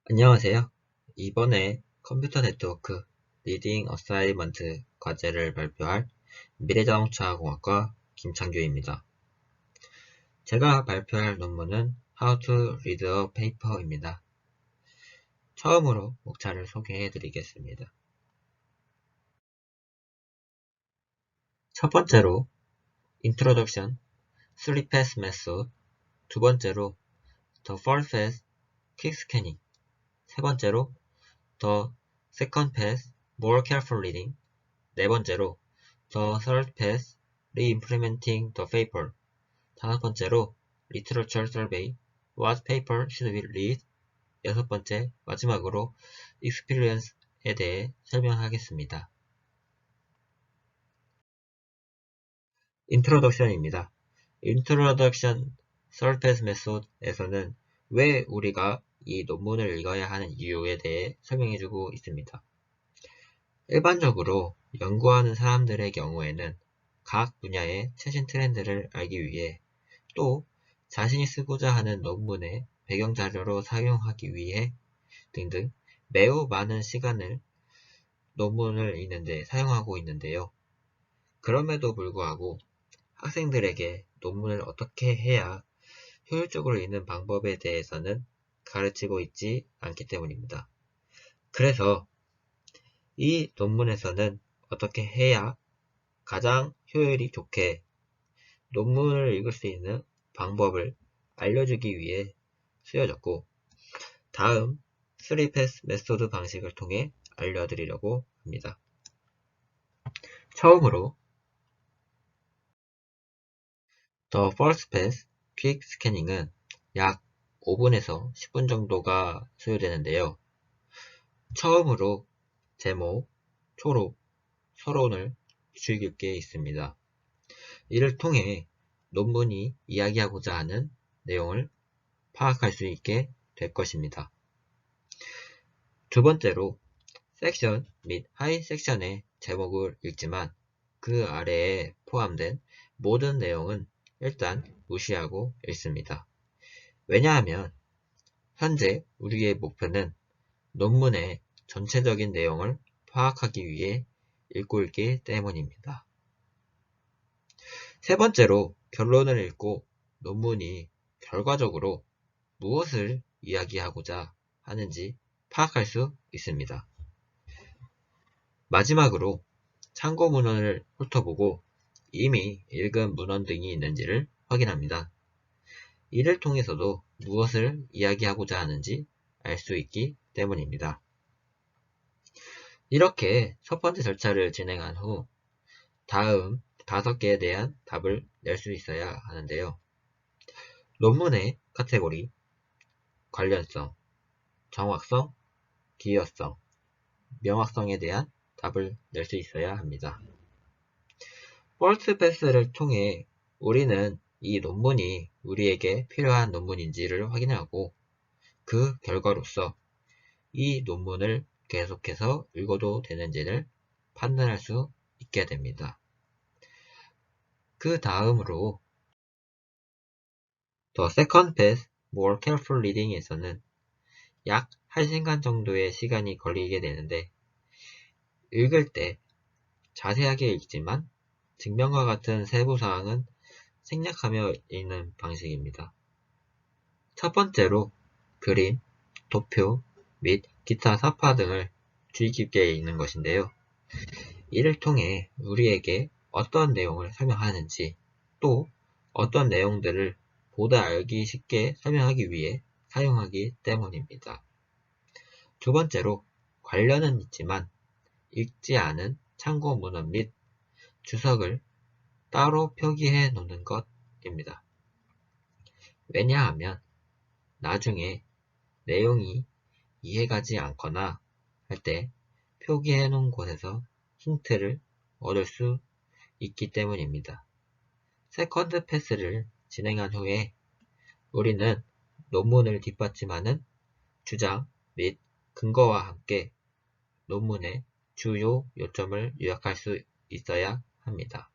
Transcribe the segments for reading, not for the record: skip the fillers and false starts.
안녕하세요. 이번에 컴퓨터 네트워크 리딩 어사이먼트 과제를 발표할 미래자동차공학과 김창규입니다. 제가 발표할 논문은 How to Read a Paper입니다. 처음으로 목차를 소개해 드리겠습니다. 첫 번째로 Introduction, 3-Pass Method, 두 번째로 The First Pass, Quick Scanning, 세 번째로 The Second Pass, More Careful Reading, 네 번째로 The Third Pass, Re-implementing the Paper, 다섯 번째로 Literature Survey, What Paper should we read, 여섯 번째, 마지막으로 Experience에 대해 설명하겠습니다. Introduction입니다. Introduction Third Pass Method에서는 왜 우리가 이 논문을 읽어야 하는 이유에 대해 설명해주고 있습니다. 일반적으로 연구하는 사람들의 경우에는 각 분야의 최신 트렌드를 알기 위해 또 자신이 쓰고자 하는 논문의 배경자료로 사용하기 위해 등등 매우 많은 시간을 논문을 읽는데 사용하고 있는데요. 그럼에도 불구하고 학생들에게 논문을 어떻게 해야 효율적으로 읽는 방법에 대해서는 가르치고 있지 않기 때문입니다. 그래서 이 논문에서는 어떻게 해야 가장 효율이 좋게 논문을 읽을 수 있는 방법을 알려주기 위해 쓰여졌고, 다음 3패스 메소드 방식을 통해 알려드리려고 합니다. 처음으로 The First Pass Quick Scanning은 약 5분에서 10분 정도가 소요되는데요. 처음으로 제목, 초록, 서론을 주의 깊게 있습니다. 이를 통해 논문이 이야기하고자 하는 내용을 파악할 수 있게 될 것입니다. 두 번째로 섹션 및 하이 섹션의 제목을 읽지만 그 아래에 포함된 모든 내용은 일단 무시하고 읽습니다. 왜냐하면 현재 우리의 목표는 논문의 전체적인 내용을 파악하기 위해 읽고 있기 때문입니다. 세 번째로 결론을 읽고 논문이 결과적으로 무엇을 이야기하고자 하는지 파악할 수 있습니다. 마지막으로 참고 문헌을 훑어보고 이미 읽은 문헌 등이 있는지를 확인합니다. 이를 통해서도 무엇을 이야기하고자 하는지 알 수 있기 때문입니다. 이렇게 첫 번째 절차를 진행한 후 다음 5개에 대한 답을 낼 수 있어야 하는데요. 논문의 카테고리, 관련성, 정확성, 기여성, 명확성에 대한 답을 낼 수 있어야 합니다. 펄스 패스를 통해 우리는 이 논문이 우리에게 필요한 논문인지를 확인하고 그 결과로서 이 논문을 계속해서 읽어도 되는지를 판단할 수 있게 됩니다. 그 다음으로 The Second Pass, More Careful Reading에서는 약 1시간 정도의 시간이 걸리게 되는데 읽을 때 자세하게 읽지만 증명과 같은 세부사항은 생략하며 읽는 방식입니다. 첫 번째로 그림, 도표 및 기타 사파 등을 주의 깊게 읽는 것인데요. 이를 통해 우리에게 어떤 내용을 설명하는지 또 어떤 내용들을 보다 알기 쉽게 설명하기 위해 사용하기 때문입니다. 두 번째로 관련은 있지만 읽지 않은 참고 문헌 및 주석을 따로 표기해 놓는 것입니다. 왜냐하면 나중에 내용이 이해가지 않거나 할 때 표기해 놓은 곳에서 힌트를 얻을 수 있기 때문입니다. 세컨드 패스를 진행한 후에 우리는 논문을 뒷받침하는 주장 및 근거와 함께 논문의 주요 요점을 요약할 수 있어야 합니다.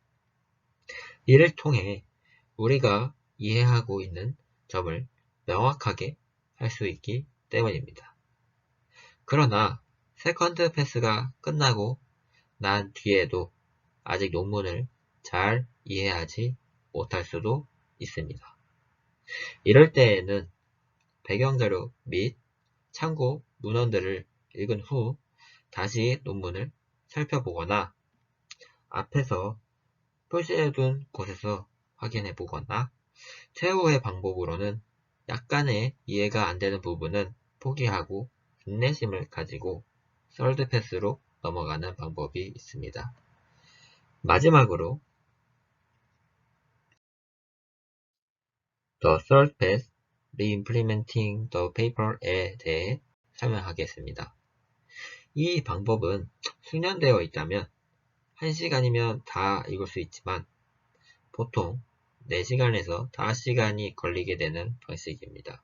이를 통해 우리가 이해하고 있는 점을 명확하게 할 수 있기 때문입니다. 그러나 세컨드 패스가 끝나고 난 뒤에도 아직 논문을 잘 이해하지 못할 수도 있습니다. 이럴 때에는 배경자료 및 참고 문헌들을 읽은 후 다시 논문을 살펴보거나 앞에서 표시해둔 곳에서 확인해보거나 최후의 방법으로는 약간의 이해가 안되는 부분은 포기하고 인내심을 가지고 설드 패스로 넘어가는 방법이 있습니다. 마지막으로 The Third Path, Re-implementing the Paper에 대해 설명하겠습니다. 이 방법은 숙련되어 있다면 1시간이면 다 읽을 수 있지만 보통 4시간에서 5시간이 걸리게 되는 방식입니다.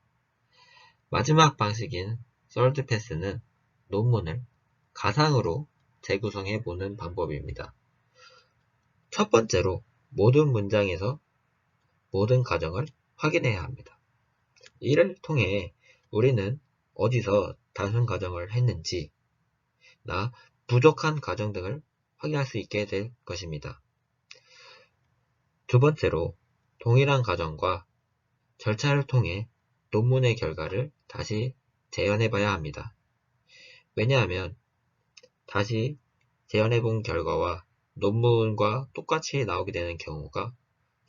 마지막 방식인 Third Path는 논문을 가상으로 재구성해보는 방법입니다. 첫 번째로 모든 문장에서 모든 가정을 확인해야 합니다. 이를 통해 우리는 어디서 단순 가정을 했는지, 나 부족한 가정 등을 확인할 수 있게 될 것입니다. 두 번째로 동일한 가정과 절차를 통해 논문의 결과를 다시 재현해봐야 합니다. 왜냐하면 다시 재현해본 결과와 논문과 똑같이 나오게 되는 경우가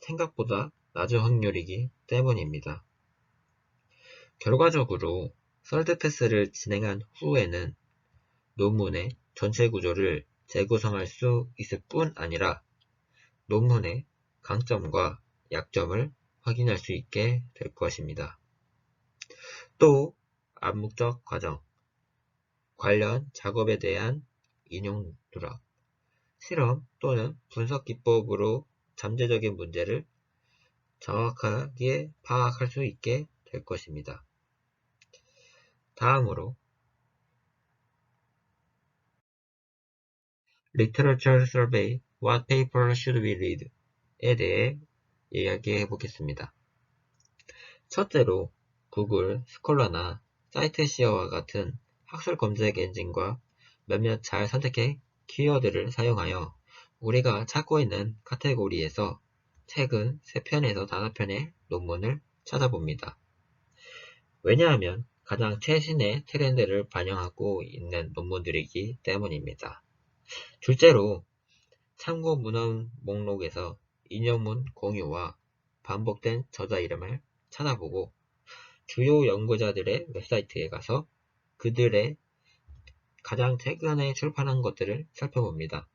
생각보다 낮은 확률이기 때문입니다. 결과적으로 설드 패스를 진행한 후에는 논문의 전체 구조를 재구성할 수 있을 뿐 아니라 논문의 강점과 약점을 확인할 수 있게 될 것입니다. 또 암묵적 과정, 관련 작업에 대한 인용 누락, 실험 또는 분석 기법으로 잠재적인 문제를 정확하게 파악할 수 있게 될 것입니다. 다음으로 Literature Survey, What Paper Should We Read? 에 대해 이야기해 보겠습니다. 첫째로 구글 스콜러나 사이트시어와 같은 학술 검색 엔진과 몇몇 잘 선택해 키워드를 사용하여 우리가 찾고 있는 카테고리에서 최근 3편에서 5편의 논문을 찾아봅니다. 왜냐하면 가장 최신의 트렌드를 반영하고 있는 논문들이기 때문입니다. 둘째로 참고 문헌 목록에서 인용문 공유와 반복된 저자 이름을 찾아보고 주요 연구자들의 웹사이트에 가서 그들의 가장 최근에 출판한 것들을 살펴봅니다.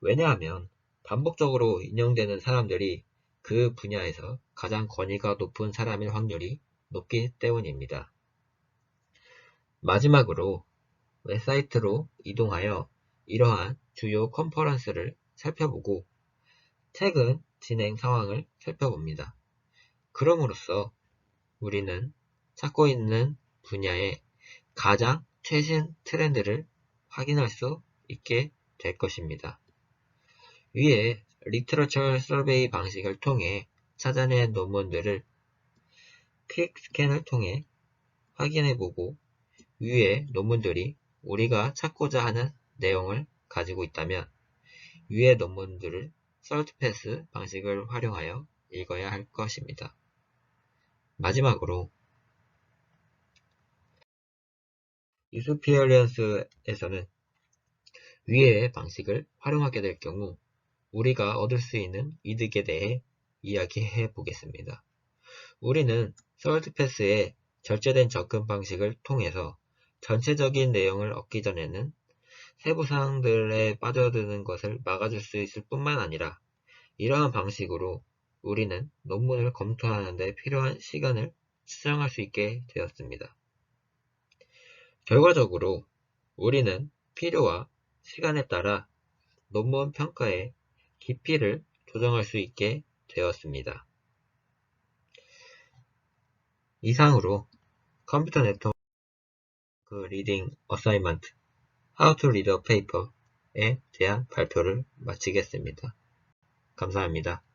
왜냐하면 반복적으로 인용되는 사람들이 그 분야에서 가장 권위가 높은 사람일 확률이 높기 때문입니다. 마지막으로 웹사이트로 이동하여 이러한 주요 컨퍼런스를 살펴보고 최근 진행 상황을 살펴봅니다. 그럼으로써 우리는 찾고 있는 분야의 가장 최신 트렌드를 확인할 수 있게 될 것입니다. 위에 리터러처 서베이 방식을 통해 찾아낸 논문들을 퀵 스캔을 통해 확인해보고 위의 논문들이 우리가 찾고자 하는 내용을 가지고 있다면 위의 논문들을 설드 패스 방식을 활용하여 읽어야 할 것입니다. 마지막으로 유스피어리언스에서는 위의 방식을 활용하게 될 경우 우리가 얻을 수 있는 이득에 대해 이야기해 보겠습니다. 우리는 설드 패스의 절제된 접근 방식을 통해서 전체적인 내용을 얻기 전에는 세부 사항들에 빠져드는 것을 막아줄 수 있을 뿐만 아니라 이러한 방식으로 우리는 논문을 검토하는 데 필요한 시간을 수정할 수 있게 되었습니다. 결과적으로 우리는 필요와 시간에 따라 논문 평가의 깊이를 조정할 수 있게 되었습니다. 이상으로 컴퓨터 네트워크 리딩 어사이먼트 How to Read a Paper에 대한 발표를 마치겠습니다. 감사합니다.